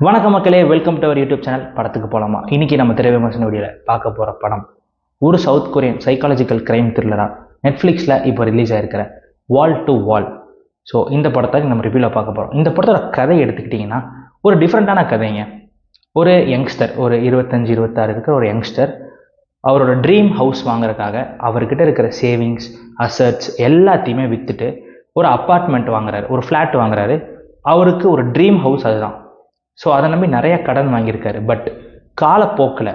வணக்கம் மக்களே, welcome to our YouTube channel. படத்துக்கு போகலாமா? இன்னைக்கு நம்ம திரை விமர்சன வீடியோவில் பார்க்க போகிற படம் ஒரு சவுத் கொரியன் சைக்காலஜிக்கல் கிரைம் த்ரில்லராக நெட்ஃப்ளிக்ஸில் இப்போ ரிலீஸ் ஆகிருக்கிற வால் டு வால். ஸோ இந்த படத்தை நம்ம ரிவ்யூவில் பார்க்க போகிறோம். இந்த படத்தோட கதை எடுத்துக்கிட்டிங்கன்னா ஒரு டிஃப்ரெண்ட்டான கதைங்க. ஒரு யங்ஸ்டர், ஒரு 25-26 இருக்கிற ஒரு யங்ஸ்டர் அவரோட ட்ரீம் ஹவுஸ் வாங்குறதுக்காக அவர்கிட்ட இருக்கிற சேவிங்ஸ், அசட்ஸ் எல்லாத்தையுமே விற்றுட்டு ஒரு அப்பார்ட்மெண்ட் வாங்குறாரு, ஒரு ஃப்ளாட் வாங்குறாரு. அவருக்கு ஒரு ட்ரீம் ஹவுஸ் அதுதான். ஸோ அதை நம்பி நிறைய கடன் வாங்கியிருக்காரு. பட் காலப்போக்கில்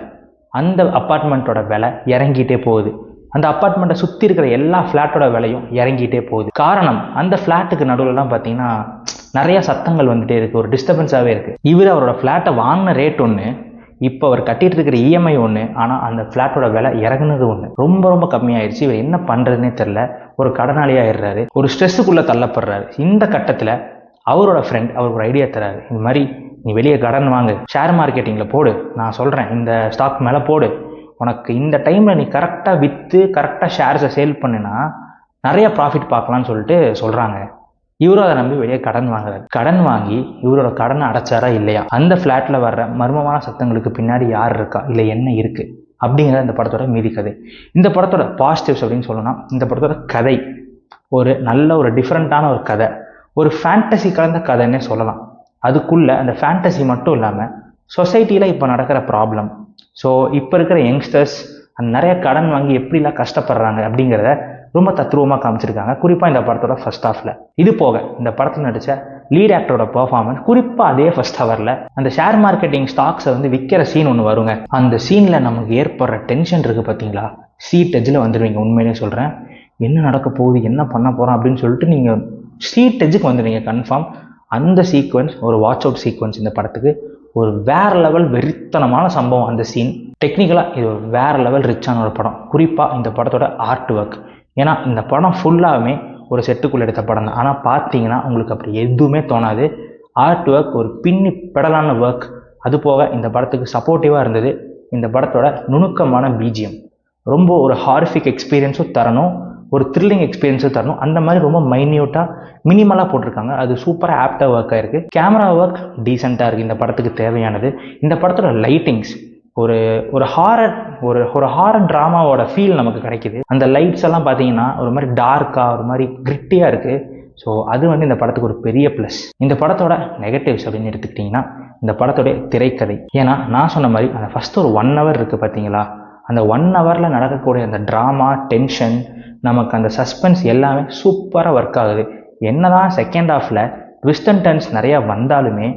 அந்த அப்பார்ட்மெண்ட்டோட விலை இறங்கிட்டே போகுது. அந்த அப்பார்ட்மெண்ட்டை சுற்றி இருக்கிற எல்லா ஃப்ளாட்டோட விலையும் இறங்கிட்டே போகுது. காரணம், அந்த ஃப்ளாட்டுக்கு நடுவில்லாம் பார்த்தீங்கன்னா நிறைய சத்தங்கள் வந்துகிட்டே இருக்குது, ஒரு டிஸ்டர்பன்ஸாகவே இருக்குது. இவர் அவரோட ஃப்ளாட்டை வாங்கின ரேட் ஒன்று, இப்போ அவர் கட்டிகிட்டு இருக்கிற இஎம்ஐ ஒன்று, ஆனால் அந்த ஃப்ளாட்டோட விலை இறங்குனது ஒன்று. ரொம்ப ரொம்ப கம்மியாயிடுச்சு. இவர் என்ன பண்ணுறதுனே தெரில, ஒரு கடனாளியாகிடுறாரு, ஒரு ஸ்ட்ரெஸ்ஸுக்குள்ளே தள்ளப்படுறாரு. இந்த கட்டத்தில் அவரோட ஃப்ரெண்ட் அவருக்கு ஒரு ஐடியா தராரு. இந்த மாதிரி நீ வெளியே கடன் வாங்கு, ஷேர் மார்க்கெட்டிங்கில் போடு, நான் சொல்கிறேன் இந்த ஸ்டாக் மேலே போடு, உனக்கு இந்த டைமில் நீ கரெக்டாக விற்று கரெக்டாக ஷேர்ஸை சேல் பண்ணுனா நிறைய ப்ராஃபிட் பார்க்கலான்னு சொல்லிட்டு சொல்கிறாங்க. இவரும் அதை நம்பி வெளியே கடன் வாங்குறாரு. கடன் வாங்கி இவரோட கடனை அடைச்சாரா இல்லையா, அந்த ஃப்ளாட்டில் வர்ற மர்மமான சத்தங்களுக்கு பின்னாடி யார் இருக்கா, இல்லை என்ன இருக்குது அப்படிங்கிறத இந்த படத்தோட மீதி கதை. இந்த படத்தோட பாசிட்டிவ்ஸ் அப்படின்னு சொல்லணும்னா, இந்த படத்தோட கதை ஒரு நல்ல ஒரு டிஃப்ரெண்ட்டான ஒரு கதை, ஒரு ஃபேண்டசி கலந்த கதைன்னே சொல்லலாம். அதுக்குள்ளே அந்த ஃபேண்டசி மட்டும் இல்லாமல் சொசைட்டியில் இப்போ நடக்கிற ப்ராப்ளம், ஸோ இப்போ இருக்கிற யங்ஸ்டர்ஸ் அந்த நிறைய கடன் வாங்கி எப்படிலாம் கஷ்டப்படுறாங்க அப்படிங்கிறத ரொம்ப தத்ரூபமாக காமிச்சிருக்காங்க, குறிப்பாக இந்த படத்தோட ஃபர்ஸ்ட் ஹாஃபில். இது போக இந்த படத்தில் நடித்த லீட் ஆக்டரோட பெர்ஃபார்மன்ஸ், குறிப்பாக அதே ஃபர்ஸ்ட் ஹவரில் அந்த ஷேர் மார்க்கெட்டிங் ஸ்டாக்ஸை விற்கிற சீன் ஒன்று வருங்க. அந்த சீனில் நமக்கு ஏற்படுற டென்ஷன் இருக்குது பார்த்தீங்களா, சீட் எட்ஜில் வந்துடுவீங்க. உண்மையிலே சொல்கிறேன், என்ன நடக்க போகுது, என்ன பண்ண போகிறோம் அப்படின்னு சொல்லிட்டு நீங்கள் சீட் எட்ஜுக்கு வந்துடுவீங்க கன்ஃபார்ம். அந்த சீக்வன்ஸ் ஒரு வாட்ச் அவுட் சீக்வன்ஸ். இந்த படத்துக்கு ஒரு வேற லெவல் வெறித்தனமான சம்பவம் அந்த சீன். டெக்னிக்கலாக இது ஒரு வேற லெவல் ரிச்சான ஒரு படம். குறிப்பாக இந்த படத்தோட ஆர்ட் ஒர்க், ஏன்னா இந்த படம் ஃபுல்லாகவே ஒரு செட்டுக்குள்ளே எடுத்த படம் தான். ஆனால் பார்த்தீங்கன்னா உங்களுக்கு அப்படி எதுவுமே தோணாது. ஆர்ட் ஒர்க் ஒரு பின்னி பெடலான ஒர்க். அது போக இந்த படத்துக்கு சப்போர்ட்டிவாக இருந்தது இந்த படத்தோட நுணுக்கமான பிஜிஎம். ரொம்ப ஒரு ஹாரிஃபிக் எக்ஸ்பீரியன்ஸும் தரணும், ஒரு த்ரில்லிங் எக்ஸ்பீரியன்ஸும் தரணும். அந்த மாதிரி ரொம்ப மைன்யூட்டாக மினிமலாக போட்டிருக்காங்க. அது சூப்பராக ஆப்டாக ஒர்க் ஆகிருக்கு. கேமரா ஒர்க் டீசெண்டாக இருக்குது, இந்த படத்துக்கு தேவையானது. இந்த படத்தோட லைட்டிங்ஸ் ஒரு ஒரு ஹாரர் ஒரு ஹாரர் ட்ராமாவோட ஃபீல் நமக்கு கிடைக்குது. அந்த லைட்ஸ் எல்லாம் பார்த்தீங்கன்னா ஒரு மாதிரி டார்க்காக, ஒரு மாதிரி கிரிட்டியாக இருக்குது. ஸோ அது இந்த படத்துக்கு ஒரு பெரிய ப்ளஸ். இந்த படத்தோட நெகட்டிவ்ஸ் அப்படின்னு எடுத்துக்கிட்டிங்கன்னா, இந்த படத்தோடைய திரைக்கதை. ஏன்னா நான் சொன்ன மாதிரி அந்த ஃபஸ்ட்டு ஒரு 1 hour இருக்குது பார்த்தீங்களா, அந்த 1 hourல நடக்கக்கூடிய அந்த ட்ராமா, டென்ஷன், நமக்கு அந்த சஸ்பென்ஸ் எல்லாமே சூப்பராக ஒர்க் ஆகுது. என்னதான் செகண்ட் ஹாஃபில் ட்விஸ்ட் அண்ட் டர்ன்ஸ் நிறையா வந்தாலுமே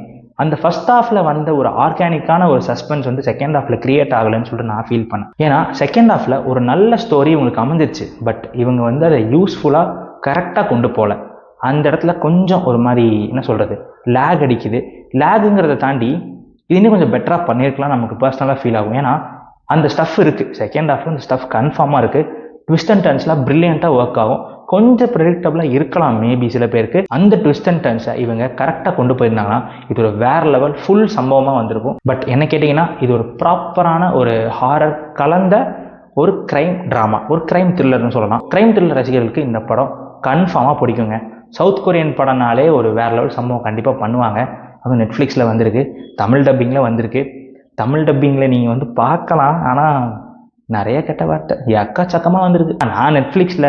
அந்த ஃபர்ஸ்ட் ஹாஃபில் வந்த ஒரு ஆர்கானிக்கான ஒரு சஸ்பென்ஸ் செகண்ட் ஹாஃபில் கிரியேட் ஆகலைன்னு சொல்லிட்டு நான் ஃபீல் பண்ணேன். ஏன்னா செகண்ட் ஹாஃபில் ஒரு நல்ல ஸ்டோரி உங்களுக்கு அமைஞ்சிருச்சு, பட் இவங்க அதை யூஸ்ஃபுல்லாக கரெக்டாக கொண்டு போகல. அந்த இடத்துல கொஞ்சம் ஒரு மாதிரி என்ன சொல்கிறது, லேக் அடிக்குது. லேகுங்கிறத தாண்டி இது இன்னும் கொஞ்சம் பெட்டராக பண்ணியிருக்கலாம் நமக்கு பர்சனலாக ஃபீல் ஆகும். ஏன்னா அந்த ஸ்டஃப் இருக்குது, செகண்ட் ஹாஃபில் அந்த ஸ்டஃப் கன்ஃபார்மாக இருக்குது. ட்விஸ்ட் அண்ட் டர்ன்ஸ்லாம் ப்ரில்லியண்ட்டாக ஒர்க் ஆகும். கொஞ்சம் ப்ரெடிக்டபிளாக இருக்கலாம் மேபி சில பேருக்கு. அந்த ட்விஸ்ட் அண்ட் டர்ன்ஸை இவங்க கரெக்டாக கொண்டு போயிருந்தாங்கன்னா இது ஒரு வேறு லெவல் ஃபுல் சம்பவமாக வந்திருக்கும். பட் என்ன கேட்டிங்கன்னா, இது ஒரு ப்ராப்பரான ஒரு ஹாரர் கலந்த ஒரு க்ரைம் ட்ராமா, ஒரு க்ரைம் த்ரில்லர்னு சொல்லலாம். க்ரைம் த்ரில்லர் ரசிகர்களுக்கு இந்த படம் கன்ஃபார்மாக பிடிக்குங்க. சவுத் கொரியன் படம்னாலே ஒரு வேறு லெவல் சம்பவம் கண்டிப்பாக பண்ணுவாங்க. அதுவும் நெட்ஃப்ளிக்ஸில் வந்திருக்கு, தமிழ் டப்பிங்கில் வந்திருக்கு. தமிழ் டப்பிங்கில் நீங்கள் பார்க்கலாம், ஆனால் நிறைய கெட்ட வார்த்தை எக்கச்சக்கமாக வந்திருக்கு. நான் நெட்ஃப்ளிக்ஸில்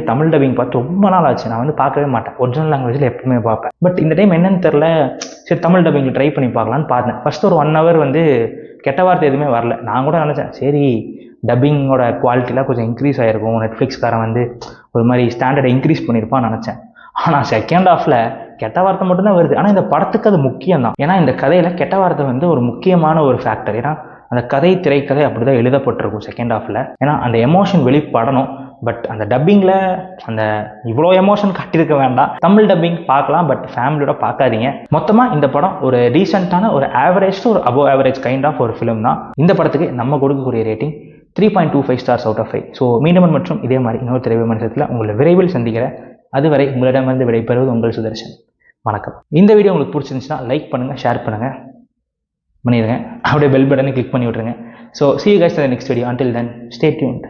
தமிழ் டப்பிங் பார்த்து ரொம்ப நாள் ஆச்சு. நான் பார்க்கவே மாட்டேன், ஒரிஜினல் லாங்குவேஜில் எப்பவுமே பார்ப்பேன். பட் இந்த டைம் என்னன்னு தெரில, சரி தமிழ் டப்பிங்கில் ட்ரை பண்ணி பார்க்கலான்னு பார்த்தேன். ஃபஸ்ட்டு ஒரு 1 hour கெட்ட வார்த்தை எதுவுமே வரல. நான் கூட நினச்சேன் சரி டப்பிங்கோட குவாலிட்டிலாம் கொஞ்சம் இன்க்ரீஸ் ஆகிருக்கும், நெட்ஃப்ளிக்ஸ்காரன் ஒரு மாதிரி ஸ்டாண்டர்டை இன்க்ரீஸ் பண்ணியிருப்பான்னு நினச்சேன். ஆனால் செகண்ட் ஹாஃபில் கெட்ட வார்த்தை மட்டும்தான் வருது. ஆனால் இந்த படத்துக்கு அது முக்கியம் தான். ஏன்னா இந்த கதையில் கெட்ட வார்த்தை ஒரு முக்கியமான ஒரு ஃபேக்டர். ஏன்னா அந்த திரைக்கதை அப்படி தான் எழுதப்பட்டிருக்கும் செகண்ட் ஹாஃபில். ஏன்னா அந்த எமோஷன் வெளிப்படணும். பட் அந்த டப்பிங்கில் அந்த இவ்வளோ எமோஷன் காட்டியிருக்க வேண்டாம். தமிழ் டப்பிங் பார்க்கலாம், பட் ஃபேமிலியோட பார்க்காதீங்க. மொத்தமாக இந்த படம் ஒரு ரீசெண்டான ஒரு ஆவரேஜ் டு ஒரு அபோவ் ஆவரேஜ் கைண்ட் ஆஃப் ஒரு ஃபிலிம் தான். இந்த படத்துக்கு நம்ம கொடுக்கக்கூடிய rating 3.25 stars out of 5. So மீண்டும் மற்றும் இதே மாதிரி இன்னொரு திரை விமர்சனத்தில் உங்களை விரைவில் சந்திக்கிறேன். அதுவரை உங்களிடமிருந்து விடைபெறுவது உங்கள் சுதர்ஷன். வணக்கம். இந்த வீடியோ உங்களுக்கு பிடிச்சிருந்துச்சுன்னா லைக் பண்ணுங்கள், ஷேர் பண்ணுங்கள், பண்ணிடுங்க. அப்படியே பெல் பட்டனை கிளிக் பண்ணி விட்ருங்க. So see you guys in the next video. Until then, stay tuned.